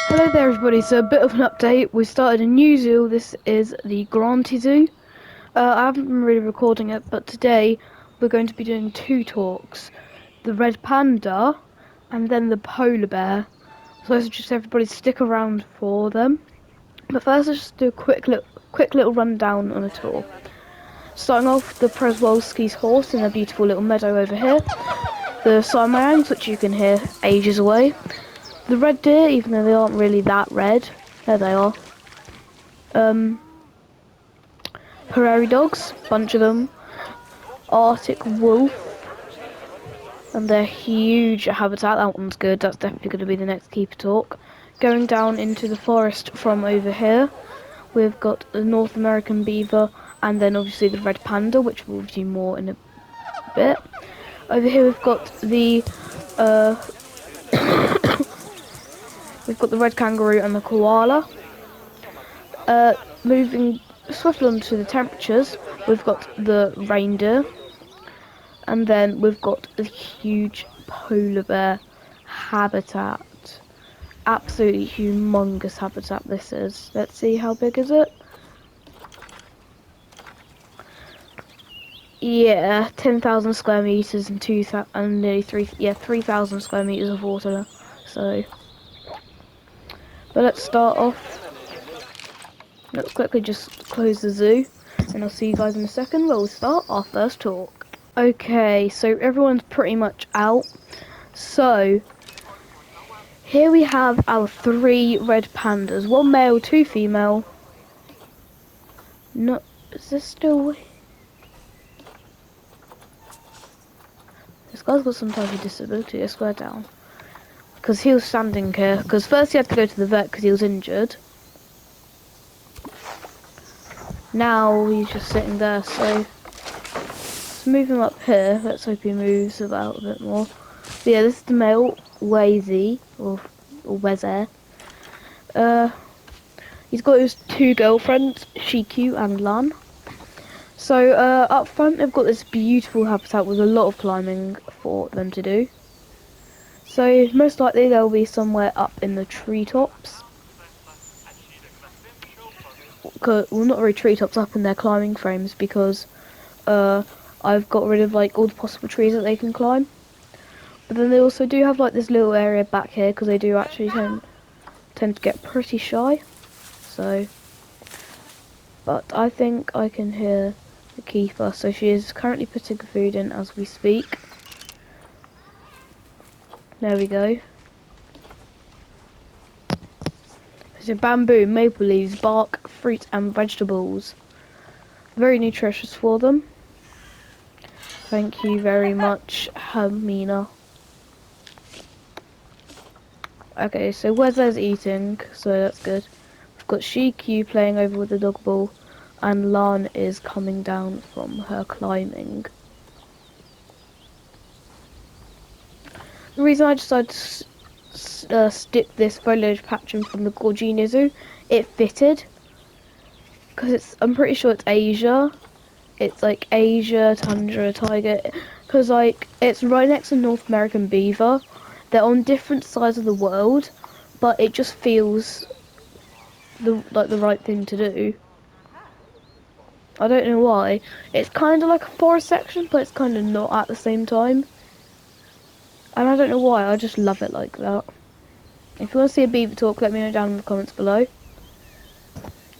Hello there everybody, so a bit of an update. We started a new zoo. This is the Granty Zoo. I haven't been really recording it, but today we're going to be doing two talks. The red panda and then the polar bear. So I suggest everybody stick around for them. But first let's just do a quick little rundown on a tour. Starting off the Przewalski's horse in a beautiful little meadow over here. The Siamangs, which you can hear ages away. The red deer, even though they aren't really that red. There they are. Prairie dogs, bunch of them. Arctic wolf. And their huge habitat, that one's good. That's definitely going to be the next keeper talk. Going down into the forest from over here, we've got the North American beaver, and then obviously the red panda, which we'll view more in a bit. Over here we've got the we've got the red kangaroo and the koala. Moving swiftly on to the temperatures, we've got the reindeer, and then we've got the huge polar bear habitat. Absolutely humongous habitat this is. Let's see, how big is it? Yeah, 10,000 square meters and nearly 3,000 square meters of water. So, but let's start off. Let's quickly just close the zoo, and I'll see you guys in a second where we'll start our first talk. Okay, so everyone's pretty much out. So, here we have our three red pandas. One male, two female. No, is this still... This guy's got some type of disability, I swear down. Because he was standing here. Because first he had to go to the vet because he was injured. Now he's just sitting there, so... Let's move him up here. Let's hope he moves about a bit more. But yeah, this is the male, Wazy, or Wezer. He's got his two girlfriends, Shiku and Lan. So up front they've got this beautiful habitat with a lot of climbing for them to do. So most likely they'll be somewhere up in the treetops. Well, not really treetops, up in their climbing frames, because I've got rid of like all the possible trees that they can climb. But then they also do have like this little area back here, because they do actually tend to get pretty shy. So, but I think I can hear the keeper, so she is currently putting food in as we speak. There we go. So bamboo, maple leaves, bark, fruit and vegetables. Very nutritious for them. Thank you very much, Hermina. Okay, so Wezer's eating, so that's good. We've got Shiku playing over with the dog ball, and Lan is coming down from her climbing. The reason I decided to stick this foliage patch in from the Gorgina Zoo, it fitted. Because I'm pretty sure it's Asia. It's like Asia, tundra, taiga. Because like, it's right next to North American beaver. They're on different sides of the world, but it just feels the right thing to do. I don't know why. It's kind of like a forest section, but it's kind of not at the same time. And I don't know why, I just love it like that. If you want to see a beaver talk, let me know down in the comments below.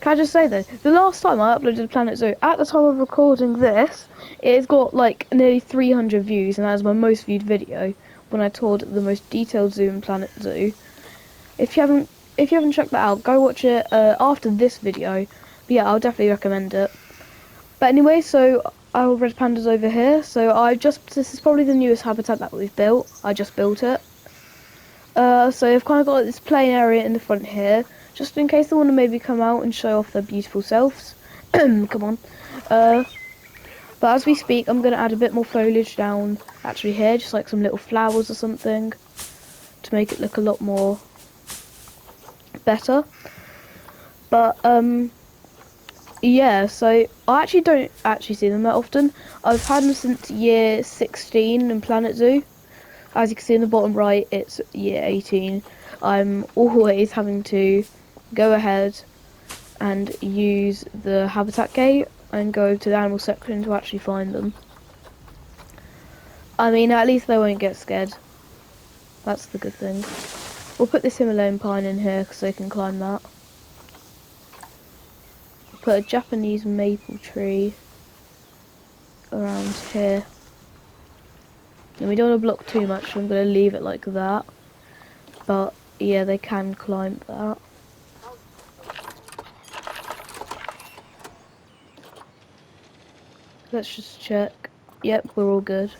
Can I just say though, the last time I uploaded Planet Zoo, at the time of recording this, it's got like nearly 300 views, and that was my most viewed video when I toured the most detailed zoo in Planet Zoo. If you haven't checked that out, go watch it after this video. But yeah, I'll definitely recommend it. But anyway, so our red panda's over here. So this is probably the newest habitat that we've built. I just built it. So I've kind of got like, this plain area in the front here, just in case they want to maybe come out and show off their beautiful selves. Come on. But as we speak, I'm going to add a bit more foliage down actually here, just like some little flowers or something, to make it look a lot more better. But yeah, so I actually don't see them that often. I've had them since year 16 in Planet Zoo. As you can see in the bottom right, it's year 18. I'm always having to go ahead and use the habitat gate and go to the animal section to actually find them. I mean, at least they won't get scared. That's the good thing. We'll put this Himalayan pine in here because they can climb that. We'll put a Japanese maple tree around here. And we don't want to block too much, so I'm going to leave it like that. But yeah, they can climb that. Let's just check. Yep, we're all good.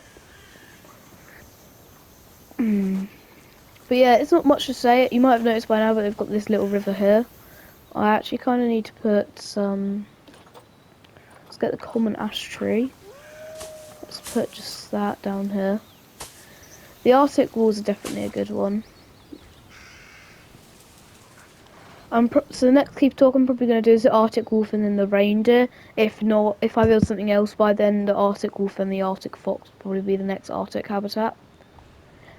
But yeah, it's not much to say. You might have noticed by now, but they've got this little river here. I actually kind of need to put some... Let's get the common ash tree. Let's put just that down here. The Arctic wolves are definitely a good one. So the next keep talk I'm probably going to do is the Arctic wolf and then the reindeer. If not, if I build something else by then, the Arctic wolf and the Arctic fox will probably be the next Arctic habitat.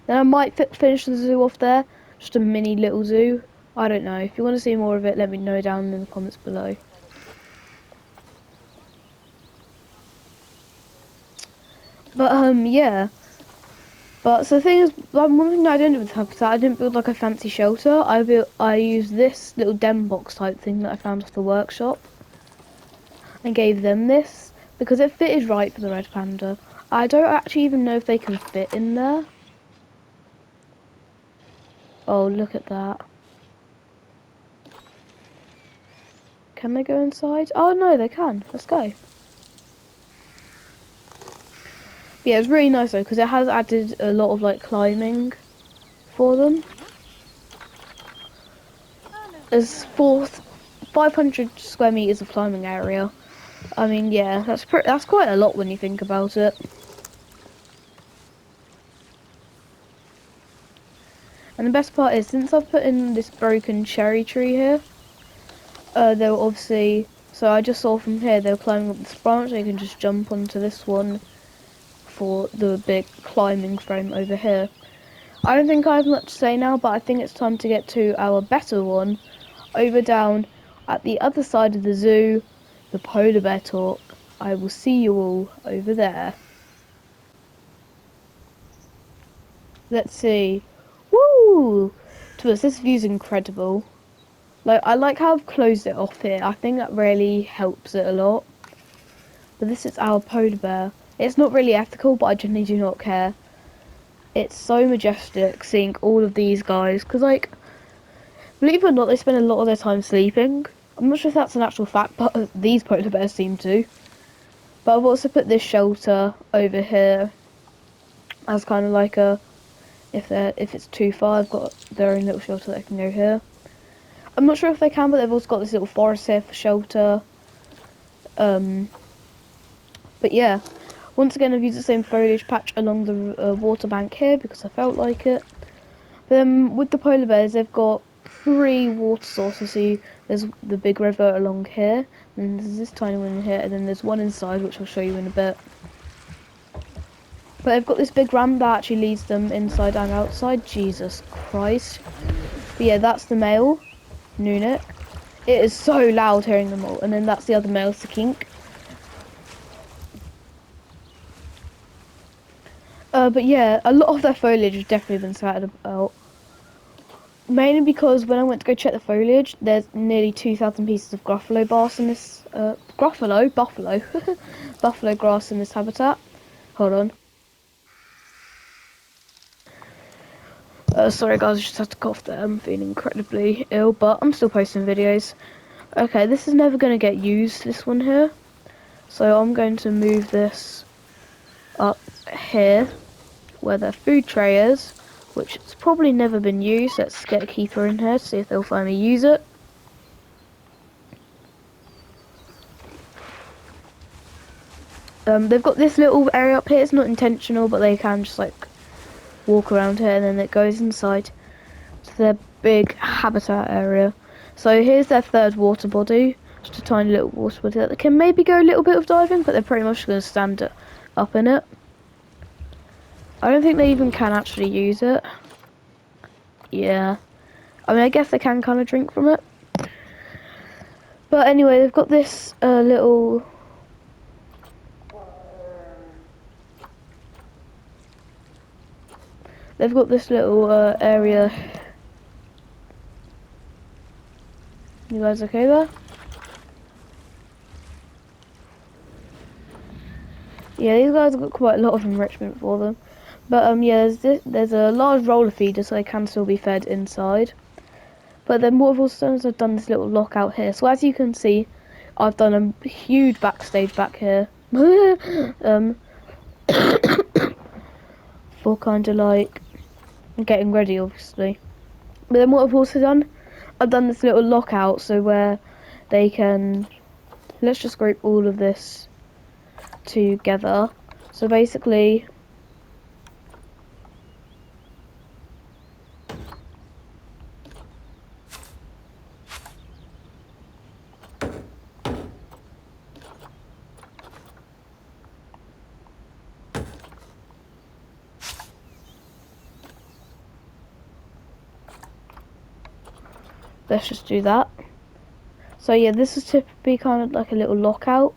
Then I might finish the zoo off there, just a mini little zoo. I don't know. If you want to see more of it, let me know down in the comments below. But yeah. But so the thing is, like, one thing that I didn't do with habitat, I didn't build like a fancy shelter. I used this little den box type thing that I found off the workshop, and gave them this because it fitted right for the red panda. I don't actually even know if they can fit in there. Oh, look at that. Can they go inside? Oh no, they can. Let's go. But yeah, it's really nice though because it has added a lot of like climbing for them. There's 500 square meters of climbing area. I mean, yeah, that's quite a lot when you think about it. And the best part is, since I've put in this broken cherry tree here, they'll obviously. So I just saw from here they're climbing up this branch. They can just jump onto this one for the big climbing frame over here. I don't think I have much to say now, but I think it's time to get to our better one over down at the other side of the zoo, the polar bear talk. I will see you all over there. Let's see. Woo! To us, this view's incredible. Like, I like how I've closed it off here. I think that really helps it a lot. But this is our polar bear. It's not really ethical, but I genuinely do not care. It's so majestic seeing all of these guys, because like, believe it or not, they spend a lot of their time sleeping. I'm not sure if that's an actual fact, but these polar bears seem to. But I've also put this shelter over here as kind of like a, if it's too far, I've got their own little shelter that can go here. I'm not sure if they can, but they've also got this little forest here for shelter. But yeah, once again I've used the same foliage patch along the water bank here because I felt like it. But then with the polar bears, they've got 3 water sources. See, there's the big river along here, and there's this tiny one in here, and then there's one inside, which I'll show you in a bit. But they've got this big ramp that actually leads them inside and outside. Jesus Christ. But yeah, that's the male, Nunik. It is so loud hearing them all. And then that's the other male, Sakink. But yeah, a lot of their foliage has definitely been scattered about. Mainly because when I went to go check the foliage, there's nearly 2,000 pieces of buffalo grass in this, buffalo grass in this habitat. Hold on. Sorry guys, I just had to cough there. I'm feeling incredibly ill, but I'm still posting videos. Okay, this is never going to get used, this one here. So I'm going to move this up here, where their food tray is, which has probably never been used. Let's get a keeper in here to see if they'll finally use it. They've got this little area up here. It's not intentional, but they can just like walk around here, and then it goes inside to their big habitat area. So here's their third water body, just a tiny little water body that can maybe go a little bit of diving, but they're pretty much going to stand up in it. I don't think they even can actually use it. Yeah. I mean, I guess they can kind of drink from it. But anyway, they've got this little... They've got this little area. You guys okay there? Yeah, these guys have got quite a lot of enrichment for them. But yeah, there's a large roller feeder, so they can still be fed inside. But then what I've also done is I've done this little lockout here. So as you can see, I've done a huge backstage back here. For kind of like getting ready, obviously. But then what I've also done, I've done this little lockout, so where they can... Let's just group all of this together. So basically... Let's just do that. So yeah, this is typically kind of like a little lockout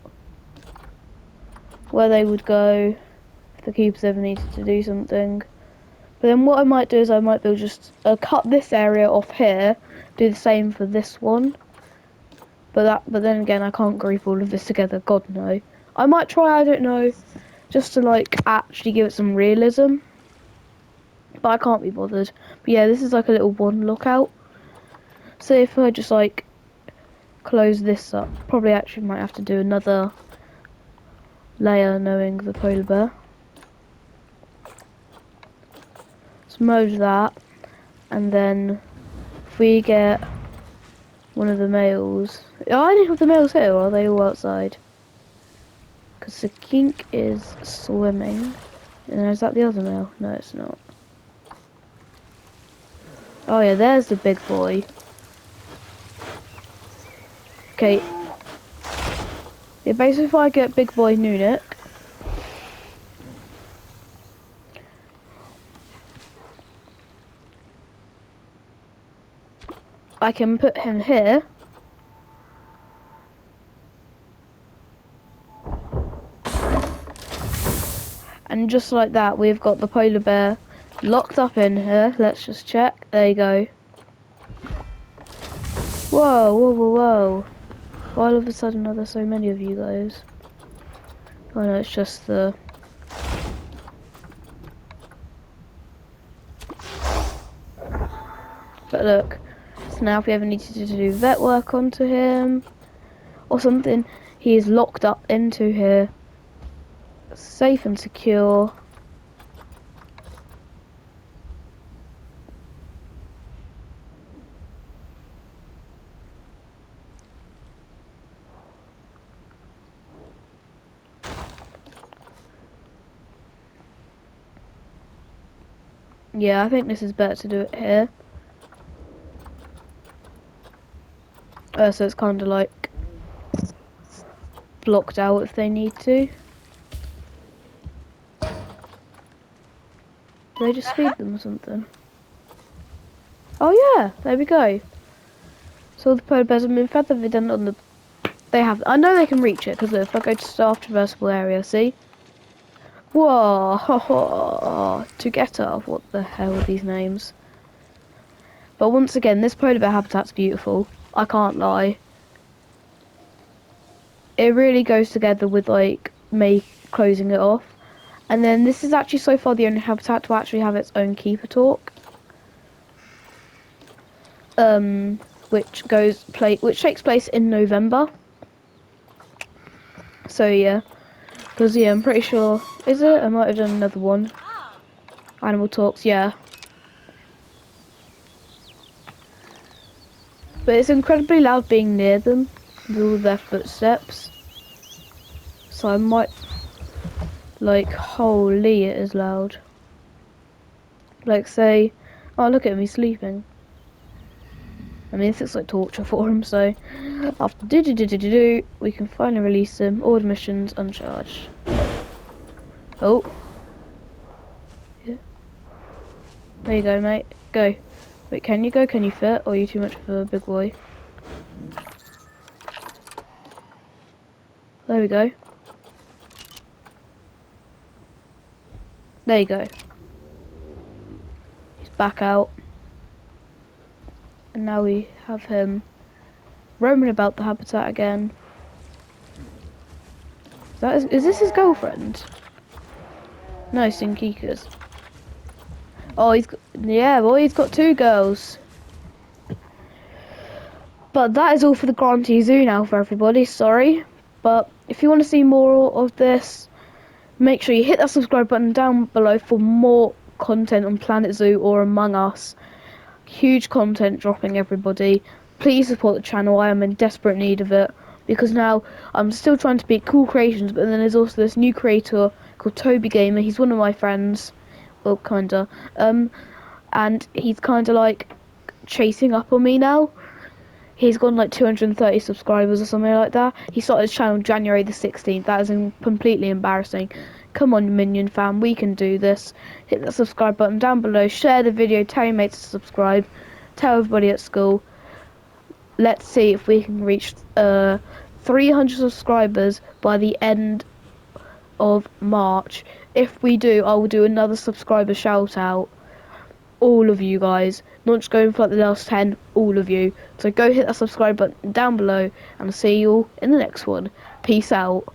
where they would go if the keepers ever needed to do something. But then what I might do is I might build just cut this area off here, do the same for this one. But then again, I can't group all of this together. God no. I might try. I don't know, just to like actually give it some realism. But I can't be bothered. But yeah, this is like a little one lookout. So if I just like close this up, probably actually might have to do another layer knowing the polar bear. Let's merge that, and then if we get one of the males... Oh, I didn't have the males here, or are they all outside? Because the kink is swimming. And is that the other male? No, it's not. Oh yeah, there's the big boy. Okay. Yeah, basically if I get big boy Nunik, I can put him here. And just like that, we've got the polar bear locked up in here. Let's just check. There you go. Whoa, whoa, whoa, whoa. Why all of a sudden are there so many of you guys? Oh no, it's just the... But look, so now if we ever needed to do vet work onto him or something, he is locked up into here, safe and secure. Yeah, I think this is better to do it here. So it's kind of like blocked out if they need to. Do they just feed them or something? Oh yeah, there we go. So the polar bears have been fed, they've done it on the... They have... I know they can reach it, because if I go to staff traversable area, see? Whoa, to get off. What the hell are these names? But once again, this polar bear habitat's beautiful. I can't lie. It really goes together with like me closing it off. And then this is actually so far the only habitat to actually have its own keeper talk. Which takes place in November. So yeah. Because yeah, I'm pretty sure... Is it? I might have done another one. Animal talks, yeah. But it's incredibly loud being near them, with all their footsteps. So I might... Like, holy, it is loud. Like, say... Oh, look at him, he's sleeping. I mean, this looks like torture for him, so... After do, we can finally release him. All admissions uncharged. Oh. There you go, mate. Go. Wait, can you go? Can you fit? Or are you too much for a big boy? There we go. There you go. He's back out. And now we have him roaming about the habitat again. Is this his girlfriend? No, Sinkika's. Oh, yeah, well, he's got two girls. But that is all for the Granty Zoo now for everybody, sorry. But if you want to see more of this, make sure you hit that subscribe button down below for more content on Planet Zoo or Among Us. Huge content dropping, everybody. Please support the channel, I am in desperate need of it. Because now I'm still trying to beat Cool Creations, but then there's also this new creator called Toby Gamer. He's one of my friends. Well, kinda. And he's kinda like chasing up on me now. He's got like 230 subscribers or something like that. He started his channel January the 16th. That is completely embarrassing. Come on, Minion fam, we can do this. Hit that subscribe button down below. Share the video. Tell your mates to subscribe. Tell everybody at school. Let's see if we can reach 300 subscribers by the end of March. If we do, I will do another subscriber shout out. All of you guys, not just going for like the last 10, all of you. So go hit that subscribe button down below, and I'll see you all in the next one. Peace out.